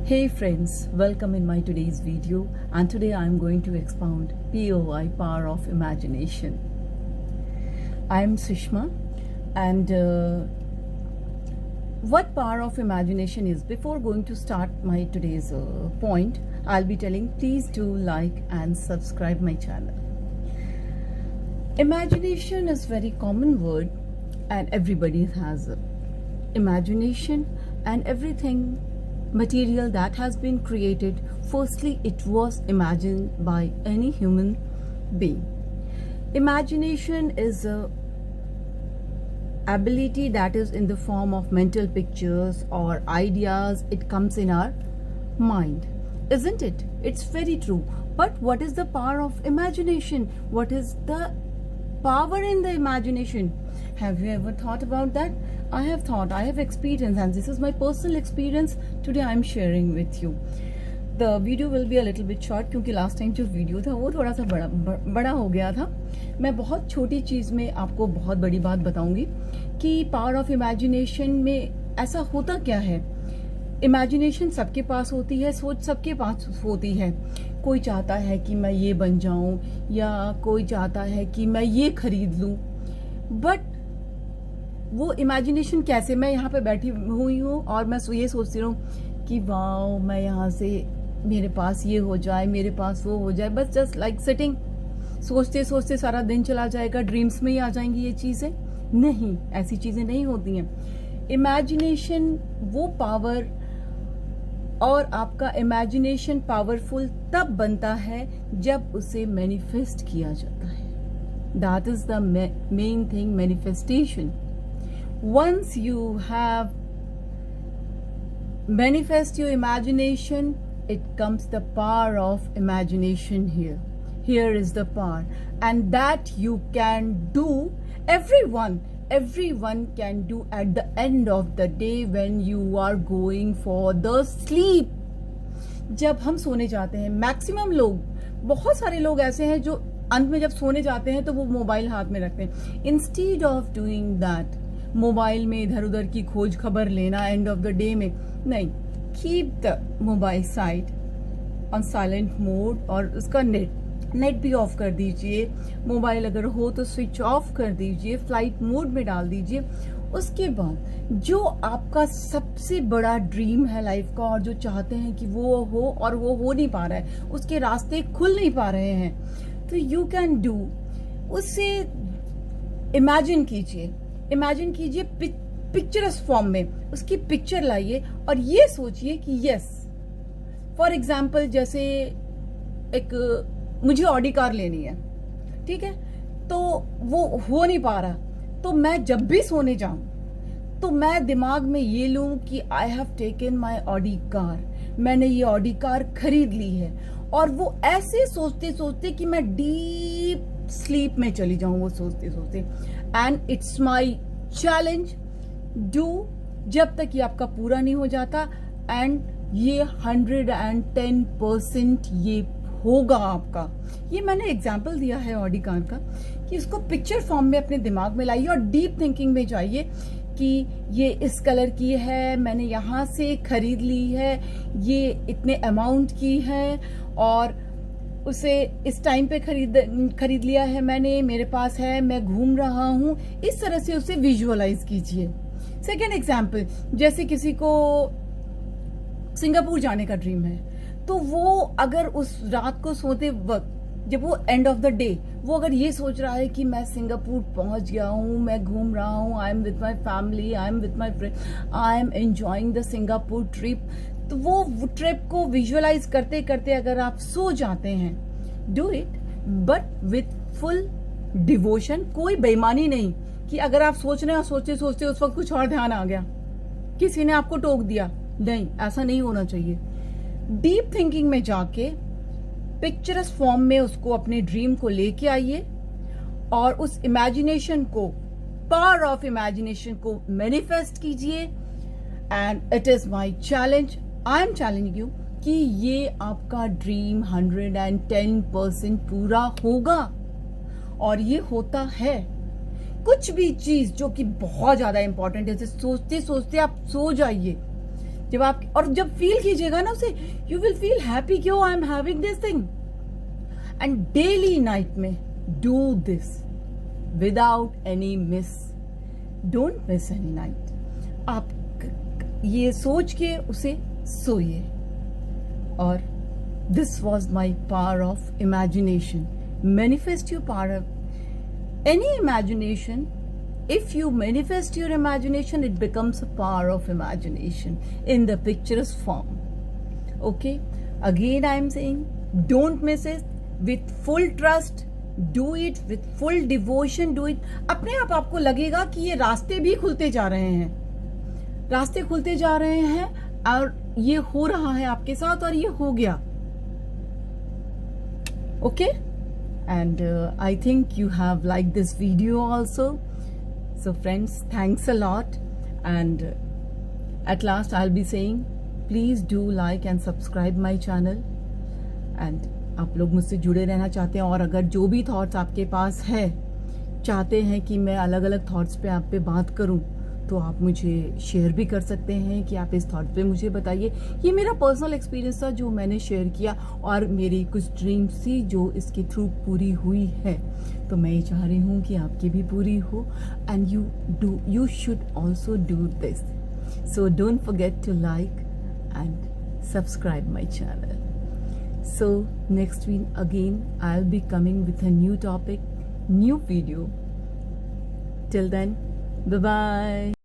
Hey friends, welcome in my today's video, and today I am going to expound POI, Power of Imagination. I am Sushma, and what power of imagination is. Before going to start my today's point, I'll be telling please do like and subscribe my channel. Imagination is very common word and everybody has imagination, and everything material that has been created, firstly it was imagined by any human being. Imagination is a ability that is in the form of mental pictures or ideas. It comes in our mind, isn't it? It's very true. But what is the power of imagination? What is the power in the imagination? Have you ever thought about that? I have thought, I have experienced, and this is my personal experience. Today I am sharing with you. The video will be a little bit short क्योंकि last time जो video था वो थोड़ा सा बड़ा हो गया था. मैं बहुत छोटी चीज़ में आपको बहुत बड़ी बात बताऊंगी कि पावर ऑफ इमेजिनेशन में ऐसा होता क्या है. इमेजिनेशन सबके पास होती है, सोच सबके पास होती है. कोई चाहता है कि मैं ये बन जाऊं, या कोई चाहता है कि मैं ये खरीद लूं. बट वो इमेजिनेशन कैसे, मैं यहाँ पे बैठी हुई हूँ और मैं ये सोचती रहूँ कि वाओ मैं यहाँ से, मेरे पास ये हो जाए, मेरे पास वो हो जाए. बस जस्ट लाइक सिटिंग, सोचते सोचते सारा दिन चला जाएगा, ड्रीम्स में ही आ जाएंगी ये चीज़ें. नहीं, ऐसी चीज़ें नहीं होती हैं. इमेजिनेशन वो पावर, और आपका इमेजिनेशन पावरफुल तब बनता है जब उसे मैनिफेस्ट किया जाता है. That is the main thing, manifestation. Once you have manifest your imagination, it comes the power of imagination here. Here is the power, and that you can do. Everyone can do at the end of the day when you are going for the sleep. जब हम सोने जाते हैं, maximum लोग, बहुत सारे लोग ऐसे हैं जो अंत में जब सोने जाते हैं तो वो मोबाइल हाथ में रखते हैं. Instead of doing that, mobile में इधर उधर की खोज खबर लेना एंड ऑफ द डे में, नहीं. Keep the mobile side on silent mode, और उसका नेट भी ऑफ कर दीजिए. मोबाइल अगर हो तो स्विच ऑफ कर दीजिए, फ्लाइट मोड में डाल दीजिए. उसके बाद जो आपका सबसे बड़ा ड्रीम है लाइफ का, और जो चाहते हैं कि वो हो और वो हो नहीं पा रहा है, उसके रास्ते खुल नहीं पा रहे हैं, तो यू कैन डू, उससे इमेजिन कीजिए. इमेजिन कीजिए पिक्चरस फॉर्म में, उसकी पिक्चर लाइए और ये सोचिए कि यस, फॉर एग्जाम्पल जैसे एक मुझे ऑडी कार लेनी है, ठीक है, तो वो हो नहीं पा रहा, तो मैं जब भी सोने जाऊं तो मैं दिमाग में ये लूं कि I have taken my Audi car, मैंने ये ऑडी कार खरीद ली है. और वो ऐसे सोचते सोचते कि मैं डीप स्लीप में चली जाऊं, वो सोचते सोचते. And it's my challenge, do, जब तक ये आपका पूरा नहीं हो जाता. एंड ये 110% ये होगा आपका. ये मैंने एग्जाम्पल दिया है ऑडी कार का, कि इसको पिक्चर फॉर्म में अपने दिमाग में लाइए और डीप थिंकिंग में जाइए कि ये इस कलर की है, मैंने यहाँ से खरीद ली है, ये इतने अमाउंट की है, और उसे इस टाइम पे खरीद लिया है मैंने, मेरे पास है, मैं घूम रहा हूँ. इस तरह से उसे विजुअलाइज कीजिए. सेकेंड एग्जाम्पल, जैसे किसी को सिंगापुर जाने का ड्रीम है, तो वो अगर उस रात को सोते वक्त, जब वो एंड ऑफ द डे, वो अगर ये सोच रहा है कि मैं सिंगापुर पहुंच गया हूँ, मैं घूम रहा हूँ, I am with my family, I am with my friend, I am enjoying the Singapore trip, तो वो ट्रिप को विजुअलाइज करते करते अगर आप सो जाते हैं, do it, but with full devotion. कोई बेईमानी नहीं कि अगर आप सोच रहे हैं और सोचते सोचते उस वक्त कुछ और ध्यान आ गया, किसी ने आपको टोक दिया. नहीं, ऐसा नहीं होना चाहिए. डीप थिंकिंग में जाके पिक्चरस फॉर्म में उसको, अपने ड्रीम को लेके आइए और उस इमेजिनेशन को, पावर ऑफ इमेजिनेशन को मैनिफेस्ट कीजिए. And it is my challenge, I am challenging you कि ये आपका ड्रीम 110% पूरा होगा. और ये होता है. कुछ भी चीज जो कि बहुत ज्यादा इंपॉर्टेंट है, सोचते सोचते आप सो जाइए, जब आप और जब फील कीजिएगा ना उसे, यू विल फील हैप्पी कि I am having this thing. And daily night में do this without any miss, don't miss any night. आप ये सोच के उसे सोइए। और this was my power of imagination. Manifest your power, any imagination. If you manifest your imagination, it becomes a power of imagination in the picturesque form. Okay? Again, I am saying, don't miss it. With full trust, do it with full devotion. Do it. अपने आप आपको लगेगा कि ये रास्ते भी खुलते जा रहे हैं, रास्ते खुलते जा रहे हैं, और ये हो रहा है आपके साथ, और ये हो गया. Okay? And I think you have liked this video also. So friends, thanks a lot, and at last I'll be saying, please do like and subscribe my channel. And आप लोग मुझसे जुड़े रहना चाहते हैं, और अगर जो भी थॉट्स आपके पास है, चाहते हैं कि मैं अलग अलग थॉट्स पे आप पे बात करूं, तो आप मुझे शेयर भी कर सकते हैं कि आप इस थॉट पे मुझे बताइए. ये मेरा पर्सनल एक्सपीरियंस था जो मैंने शेयर किया, और मेरी कुछ ड्रीम्स थी जो इसके थ्रू पूरी हुई है. तो मैं ये चाह रही हूँ कि आपकी भी पूरी हो. And you should also do this. So don't forget to like and subscribe my channel. So next week again I'll be coming with a new topic, new video. Till then, bye bye.